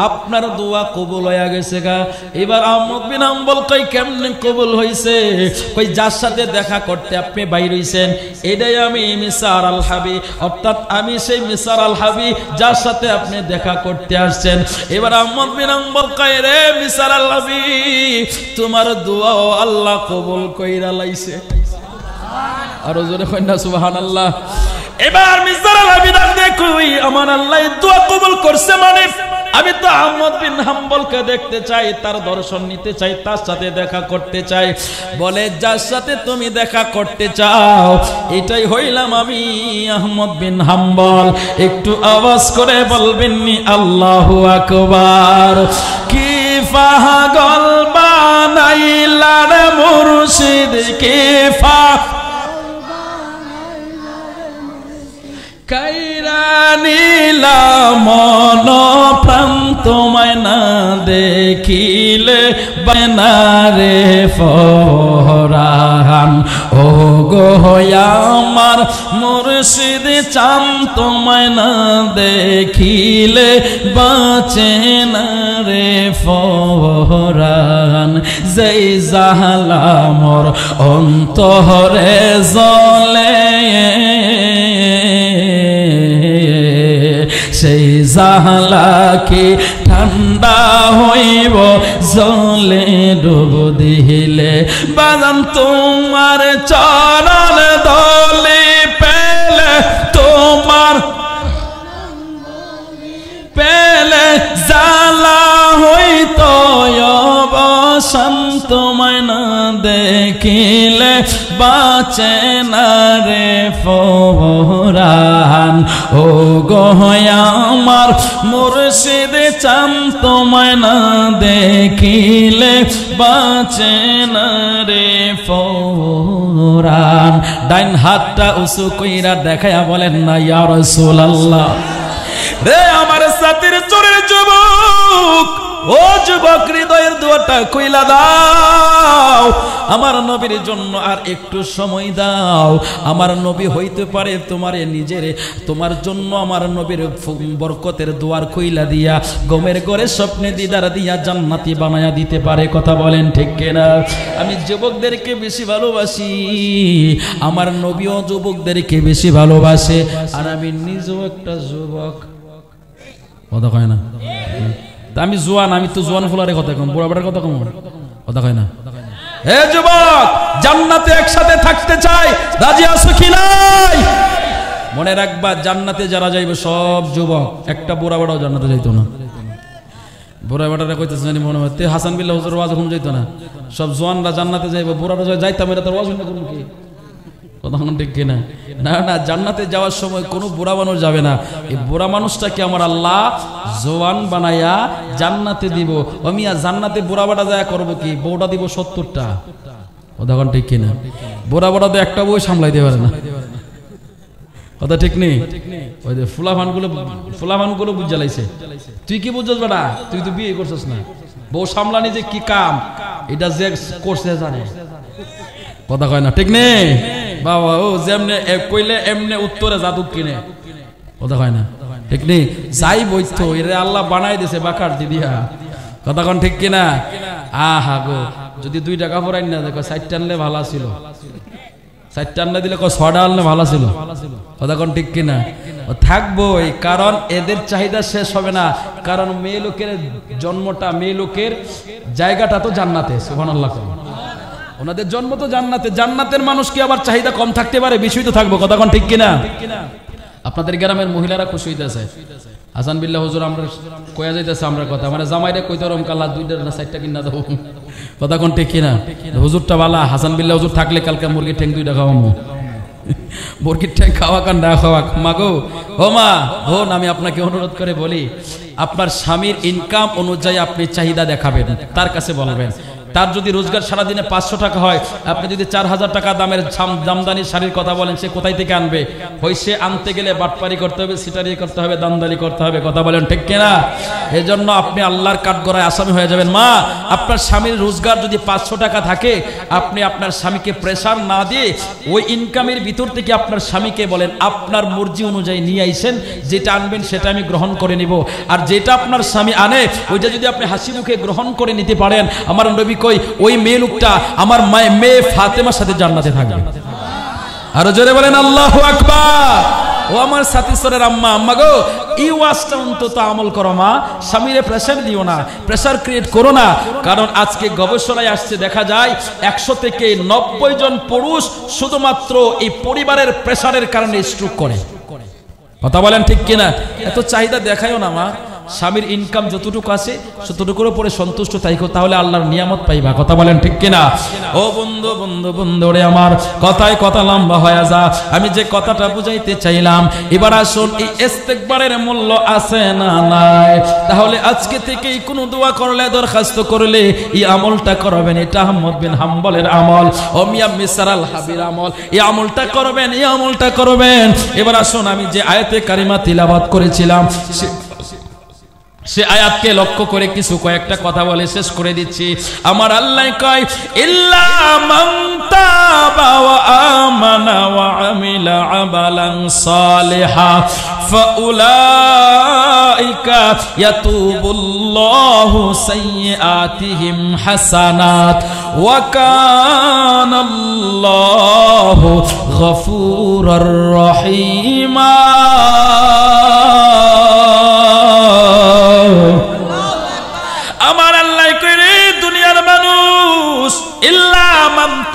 আপনার দোয়া কবুল হয়ে গেছে গা। এবার আহমদ বিন হাম্বল কই, কেমনে কবুল হইছে? কই যার সাথে দেখা করতে আপনি বাইর হইছেন এটাই আমি মিসার আল হাবিব, অর্থাৎ আমি সেই মিসার আল হাবিব যার সাথে আপনি দেখা করতে আসছেন। এবার আহমদ বিন হাম্বল কই, রে মিসার আল হাবিব, তোমার দোয়া আল্লাহ কবুল কইরা লাইছে। আরো জোরে কই না সুবহানাল্লাহ। এবার মিসার আল হাবিব দেখুই, আমার আল্লাহ দোয়া কবুল করছে, মানে আমি তো আহমদ বিন হাম্বলকে দেখতে চাই, তার দর্শন নিতে চাই, তার সাথে দেখা করতে চাই। বলে যার সাথে তুমি দেখা করতে চাও এটাই হইলাম আমি আহমদ বিন হাম্বল। একটু আওয়াজ করে বলবেন নি আল্লাহু আকবার। কি পাগল বানাইলা রে মুর্শিদ, কি কাইরা নীলা মন প্রাণ, তোমায় না দেখিলে বানারে ফরান। ও গো আমার মুর্শিদ চান, তোমায় না দেখিলে বাঁচে না রে ফরান। যেই জাহালা মোর অন্তরে জ্বলে, সেই জাহালা কি ঠান্ডা হইব জলে ডুব দিলে বাজান তোমার চরণ দলে পেলে তোমার পেলে জালা হইতো অবসান তোমায় না দেখিলে বাঁচে না রে ফোরান ও গো আমার মুর্শিদ চান তোমায় না দেখিলে বাঁচে না রে ফোরান ডাইন হাতটা উঁচু কইরা দেখায়া বলেন না ইয়া রাসূলুল্লাহ রে আমার সাথীর চোরের যুবক ও যুবক হৃদয়ের দুয়ারটা খুইলা দাও আমার নবীর জন্য আর একটু সময় দাও আমার নবী হইতে পারে তোমারে নিজের তোমার জন্য আমার নবীর বরকতের দুয়ার খুইলা দিয়া গমের ঘরে স্বপ্নে দিদার দিয়া জান্নাতি বানায়া দিতে পারে কথা বলেন ঠিক কিনা আমি যুবকদেরকে বেশি ভালোবাসি আমার নবীও যুবকদেরকে বেশি ভালোবাসে আর আমি নিজেও একটা যুবক কথা কয় না আমি জোয়ান আমি তো জোয়ান ফুলারের কথা কম বুড়া বেটার কথা কম কথা কয় না হে যুবক জান্নাতে একসাথে থাকতে চাই রাজি আছো কি নাই মনে রাখবা জান্নাতে যারা যাইবে সব যুবক একটা বুড়া বেটাও জান্নাতে যাইতো না বুড়া বেটারা কইতেছে জানি মনে হয় হাসান বিল্লাহ হুজুর ওয়াজ কম যাইতো না সব জোয়ানরা জান্নাতে যাইবে বুড়ারা যাইতাম এটা তোর ওয়াজ না করব কি কথা ঠিক কিনা না না জান্নাতে যাওয়ার সময় কোনো বুড়া মানুষ যাবে না এই বুড়া মানুষটাকে আমার আল্লাহ জওয়ান বানায়া জান্নাতে দিব আমি আর জান্নাতে বুড়া বাটা যায় করব কি বউটা দিব 70টা কথা ঠিক কিনা বুড়া বাটা তো একটা বউ সামলাইতে পারে না কথা ঠিক নেই ওই যে ফুলাভানগুলো বুঝালাইছে তুই কি বুঝছস বেটা তুই তো বিয়ে করছস না বউ সামলানি যে কি কাম এটা যে করছে জানে কথা কয় না ঠিক নেই বাবা ও যেমনে কইলে এমনে উত্তরে জাদু কিনে কথা কয় না ঠিক নেই যাই বইতো এরে আল্লাহ বানাই দিয়েছে বাকার দিদিয়া কথা কন ঠিক কিনা আহা গো যদি 2 টাকা পরাই না দেখো 60 আনলে ভালো ছিল 60 আনলে দিলে 6টা আনলে ভালো ছিল কথা কন ঠিক কিনা থাকবোই কারণ এদের চাহিদা শেষ হবে না কারণ মেয়ে লোকের জন্মটা মেয়ে লোকের জায়গাটা তো জান্নাতে সুবহানাল্লাহ ওনাদের জন্ম তো জান্নাতে জান্নাতের মানুষ কি আবার চাহিদা কম থাকতে পারে বিষয় তো থাকবো কথা কোন ঠিক কিনা আপনাদের গ্রামের মহিলারা খুশি হইতেছে হাসান বিল্লাহ হুজুর আমরা কয়া যাইতেছে আমরা কথা মানে জামাইরে কইতে রম কালা 2টা না 4টা কিনা দাও কথা কোন ঠিক কিনা হুজুরটা বালা হাসান বিল্লাহ হুজুর থাকলে কালকে মুরগির ঠ্যাং 2টা খাওয়ামু মুরগির ঠ্যাং খাওয়া কান না খাওয়া মাগো ও মা বোন আমি আপনাকে অনুরোধ করে বলি আপনার স্বামীর ইনকাম অনুযায়ী আপনি চাহিদা দেখাবেন তার কাছে বলবেন তার যদি রোজগার সারা দিনে 500 টাকা হয় আপনি যদি 4000 টাকা দামের জামদানি শাড়ির কথা বলেন সে কোথায় থেকে আনবে হইছে আনতে গেলে বাটপারি করতে হবে সিটারি করতে হবে দামদানি করতে হবে কথা বলেন ঠিক কিনা এজন্য আপনি আল্লাহর কাঠগড়ায় আসামি হয়ে যাবেন মা আপনার স্বামীর রোজগার যদি 500 টাকা থাকে আপনি আপনার স্বামীকে প্রেসার না দিয়ে ওই ইনকামের ভিতর থেকে আপনার স্বামীকে বলেন আপনার মর্জি অনুযায়ী নিয়ে আইছেন যেটা আনবেন সেটা আমি গ্রহণ করে নিব আর যেটা আপনার স্বামী আনে ওইটা যদি আপনি হাসি মুখে গ্রহণ করে নিতে পারেন আমার নবী কই ওই মেয়ে লোকটা আমার মেয়ে ফাতেমার সাথে জান্নাতে থাকবে আর জোরে বলেন আল্লাহু আকবার ও আমার সাথী সরের আম্মা আম্মা গো এই ওয়াজটা অন্তত আমল করো মা স্বামীরে প্রেসার দিও না প্রেসার ক্রিয়েট করো না কারণ আজকে গবেষণায় আসছে দেখা যায় 100 থেকে 90 জন পুরুষ শুধুমাত্র এই পরিবারের প্রেসারের কারণে স্ট্রোক করে কথা বলেন ঠিক কিনা এত চাহিদা দেখায়ও না মা স্বামীর ইনকাম যতটুকু আছে ততটুকুর উপরে সন্তুষ্ট থাকো তাহলে আল্লাহর নিয়ামত পাইবা কথা বলেন ঠিক কিনা ও বন্ধু বন্ধু বন্ধু রে আমার কথায় কথা লম্বা হয়ে যা আমি যে কথাটা বুঝাইতে চাইলাম এবার আসুন এই ইস্তেগফারের মূল্য আছে না নাই তাহলে আজকে থেকেই কোনো দোয়া করলে দরখাস্ত করলে এই আমলটা করবেন এটা আহমদ বিন হাম্বলের আমল ও মিয়া মিসর আল হাবির আমল এই আমলটা করবেন এই আমলটা করবেন এবার আসুন আমি যে আয়াতে কারিমা তিলাওয়াত করেছিলাম সে আয়াতকে লক্ষ্য করে কিছু কয়েকটা কথা বলে শেষ করে দিচ্ছি আমার আল্লাহ কয় ইল্লা মান তাবা ওয়া আমানা ওয়া আমিলা আমালান সালিহা ফাউলাইকা ইয়াতুবুল্লাহু সাইয়্যাতিহিম হাসানাত ওয়া কানাল্লাহু গফুরুর রহিমা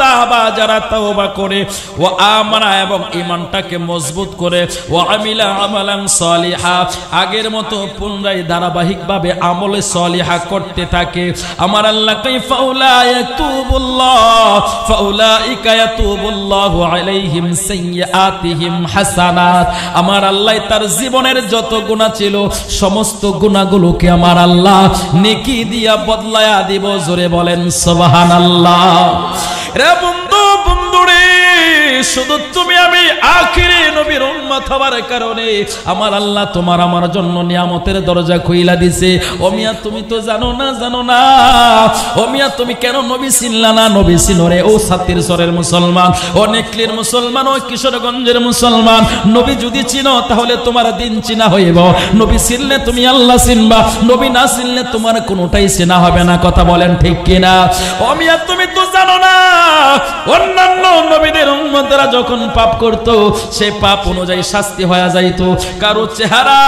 তাবা যারা তওবা করে ও আমানা এবং ঈমানটাকে মজবুত করে ও আমিলা আমালান সলিহা আগের মতো পুনরায় ধারাবাহিকভাবে আমলে সলিহা করতে থাকে আমার আল্লাহ কাইফাউলা ইয়াতুবুল্লাহ ফাউলাইকা ইয়াতুবুল্লাহু আলাইহিম সাইয়্যাতিহিম হাসানাত আমার আল্লাহ তার জীবনের যত গুনাহ ছিল সমস্ত গুনাহগুলোকে আমার আল্লাহ নেকি দিয়া বদলায়া দিব জোরে বলেন সুবহানাল্লাহ রে বন্ধু বন্ধুরে শুধু তুমি আমি আখিরি নবীর উম্মত হওয়ার কারণে আমার আল্লাহ তোমার আমার জন্য নিয়ামতের দরজা খুইলা দিছে ও মিয়া তুমি তো জানো না ও মিয়া তুমি কেন নবী চিনলা না নবী চিনো রে ও সাতির সরের মুসলমান ও নেকলির মুসলমান ও কিশোরগঞ্জের মুসলমান নবী যদি চিনো তাহলে তোমার দিন চিনা হইব নবী চিনলে তুমি আল্লাহ চিনবা নবী না চিনলে তোমার কোনোটাই চেনা হবে না কথা বলেন ঠিক কিনা ও মিয়া তুমি তো জানো না অন্যান্য নবীদের উম্মতরা যখন পাপ করত সেই পাপ অনুযায়ী শাস্তি হয়ে যাইতো কারো চেহারা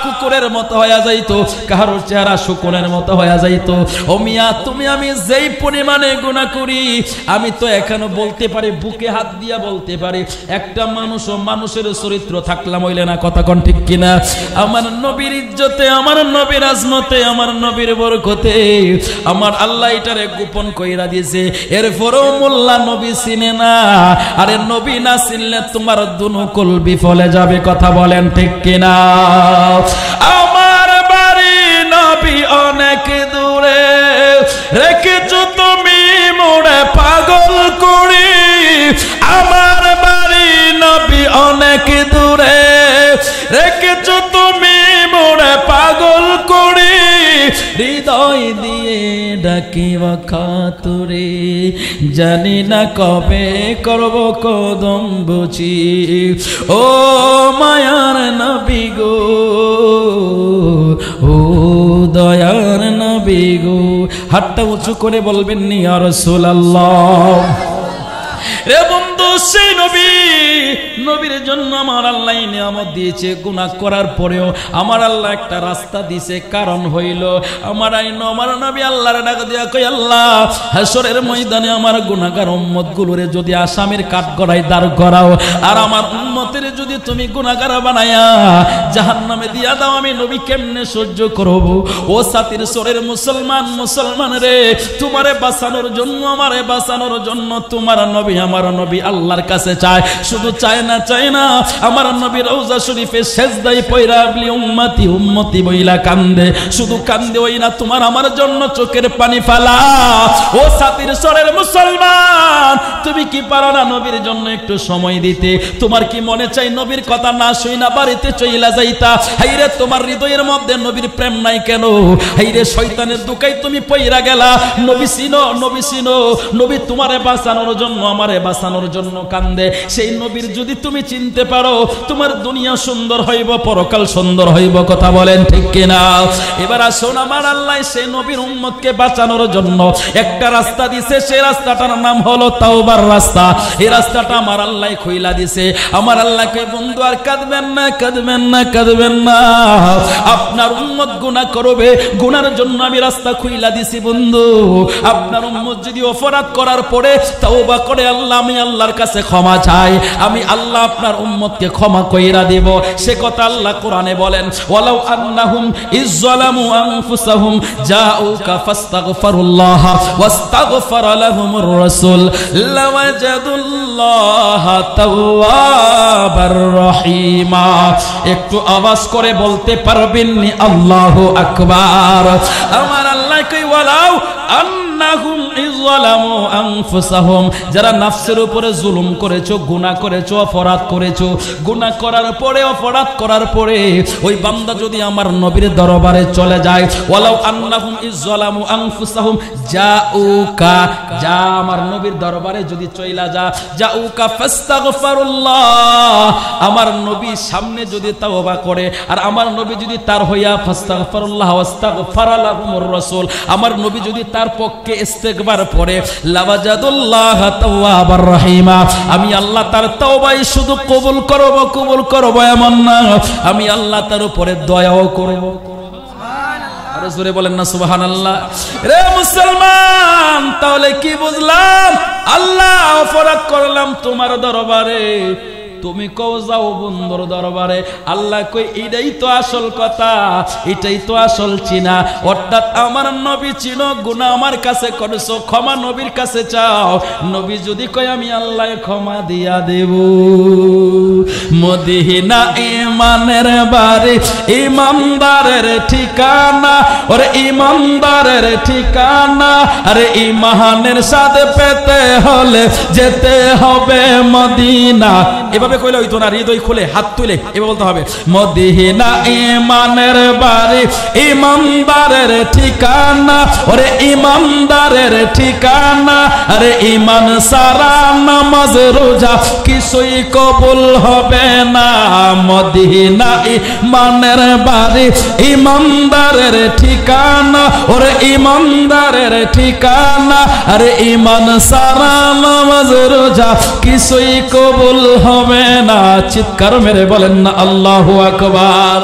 কুকুরের মতো হয়ে যাইতো কারো চেহারা শকুনের মতো হয়ে যাইতো ও মিয়া তুমি আমি যেই পরিমাণে গুনাহ করি আমি তো এখনো বলতে পারি বুকে হাত দিয়া বলতে পারি একটা মানুষও মানুষের চরিত্র থাকলাম হইলে না কথা কোন ঠিক কিনা আমার নবীর ইজ্জতে আমার নবীর আজমতে আমার নবীর বরকতে আমার আল্লাহ এটারে গোপন কইরা দিয়েছে এরপরও মোল্লা নবী চিনে না আরে নবী না চিনলে তোমার দুনো কলবি ফলে যাবে কথা বলেন ঠিক কিনা আমার বাড়ি নবী অনেক দূরে রেখেছো তুমি মোড়ে পাগল করি আমার বাড়ি নবী অনেক দূরে রেখেছো তুমি মোড়ে পাগল করি হৃদয় দিয়ে ডাকিবা খাতুরে জানি না কবে করব কদম বুঝি ও মায়ার নবী গো ও দয়ার নবী গো হাতটা উঁচু করে বলবেন নি ইয়া রাসূলুল্লাহ রে বন্ধু সেই নবীর জন্য আমার আল্লাহ নিয়ামত দিয়েছে গুনাহ করার পরেও আমার আল্লাহ একটা রাস্তা দিয়েছে কারণ হইল আমার আমার নবী আল্লাহর ডাক দিয়া কই আল্লাহ হাসরের ময়দানে আমার গুনাহগার উম্মতগুলোরে যদি আসামির কাঠগড়ায় দাঁড় করাও আর আমার উম্মতের যদি তুমি গুনাহগার বানায়া জাহান্নামে দিয়া দাও আমি নবী কেমনে সহ্য করব ও সাতির সরের মুসলমান রে তোমারে বাঁচানোর জন্য আমারে বাঁচানোর জন্য তোমার নবী আমার নবী আল্লাহর কাছে চায় শুধু চায় না আমার নবী রওজা শরীফে সিজদায় পয়রা বলি উম্মতি উম্মতি বইলা কান্দে শুধু কান্দে ওই না তোমার আমার জন্য চোখের পানি ফালা ও সাতির সরের মুসলমান তুমি কি পারো না নবীর জন্য একটু সময় দিতে তোমার কি মনে চাই নবীর কথা না শুই না বাড়িতে চইলা যাইতা হাইরে তোমার হৃদয়ের মধ্যে নবীর প্রেম নাই কেন হাইরে শয়তানের দুকাই তুমি পয়রা গেলা নবী চিনো নবী তোমারে বাঁচানোর জন্য আমারে বাঁচানোর জন্য কান্দে সেই নবীর যদি তুমি চিনতে পারো তোমার দুনিয়া সুন্দর হইব পরকাল সুন্দর হইব কথা বলেন ঠিক কিনা এবার আসুন আমার আল্লাহ সেই নবীর উম্মতকে বাঁচানোর জন্য একটা রাস্তা দিয়েছে সেই রাস্তাটার নাম হলো তাওবার রাস্তা এই রাস্তাটা আমার আল্লাহ খুইলা দিয়েছে আমার আল্লাহকে বন্ধু আর কাঁদবেন না আপনার উম্মত গুনাহ করবে গুনার জন্য আমি রাস্তা খুইলা দিয়েছি বন্ধু আপনার উম্মত যদি অপরাধ করার পরে তাওবা করে আল্লাহ আমি আল্লাহর কাছে ক্ষমা চাই আমি আল্লাহ আপনার উম্মতকে ক্ষমা কইরা দেব সে কথা আল্লাহ কোরআনে বলেন ওয়ালাউ আন্নাহুম ইযলামু আনফুসাহুম জাউকা ফাস্তাগফিরুল্লাহ ওয়াস্তাগফারা লাহুমুর রাসূল লাওয়াজাদুল্লাহা তাওয়াবার রহিমা একটু আওয়াজ করে বলতে পারবেন নি আল্লাহু আকবার আমার আল্লাহ কই ওয়ালাউ আন্নাহুম ইযলামু আনফুসাহুম যারা নফসের উপরে জুলুম করেছো গুনাহ করেছো অপরাধ করেছো গুনাহ করার পরে অপরাধ করার পরে ওই বান্দা যদি আমার নবীর দরবারে চলে যায় ওয়ালাউ আন্নাহুম ইযলামু আনফুসাহুম জাউকা যা আমার নবীর দরবারে যদি চইলা জাউকা ফাস্তাগফিরুল্লাহ আমার নবী সামনে যদি তাওবা করে আর আমার নবী যদি তার হইয়া ফাস্তাগফিরুল্লাহ ওয়াস্তাগফারা লাহুমুর রাসূল আমার নবী যদি তার পক্ষে ইস্তেগফার পড়ে লাওয়াজাদুল্লাহ তাওয়াবার রহিমা আমি আল্লাহ তার তাওবাই শুধু কবুল করব এমন না আমি আল্লাহ তার উপরে দয়াও করব সুবহানাল্লাহ আর জোরে বলেন না সুবহানাল্লাহ। রে মুসলমান, তাহলে কি বুঝলাম? আল্লাহ অপরাধ করলাম তোমার দরবারে, তুমি কও যাও বন্ধুর দরবারে। আল্লাহ কই এটাই তো আসল কথা, এটাই তো আসল চিনা। অর্থাৎ আমার নবী চিনো, গুনাহ আমার কাছে করছো, ক্ষমা নবীর কাছে চাও। নবী যদি কয় আমি আল্লাহ ক্ষমা দিয়া দেব। মদিনা ইমানের বাড়ি, ইমানদারের ঠিকানা, ওরে ইমানদারের ঠিকানা। আরে ইমানের সাথে পেতে হলে যেতে হবে মদিনা। এভাবে কইলে হইতো না, হৃদয় খুলে হাত তুলে এভাবে বলতে হবে, মদিনা ইমানের বাড়ি, ইমানদারের ঠিকানা, ওরে ইমানদারের ঠিকানা। আরে ইমান সারা নামাজ রোজা কিছুই কবুল হবে না। মদিনা ইমানের বাড়ি, ইমানদারের ঠিকানা, ওরে ইমানদারের ঠিকানা। আরে ইমান সারা নামাজ রোজা কিছুই কবুল হবে না। চিৎকার মেরে বলেন না আল্লাহু আকবার।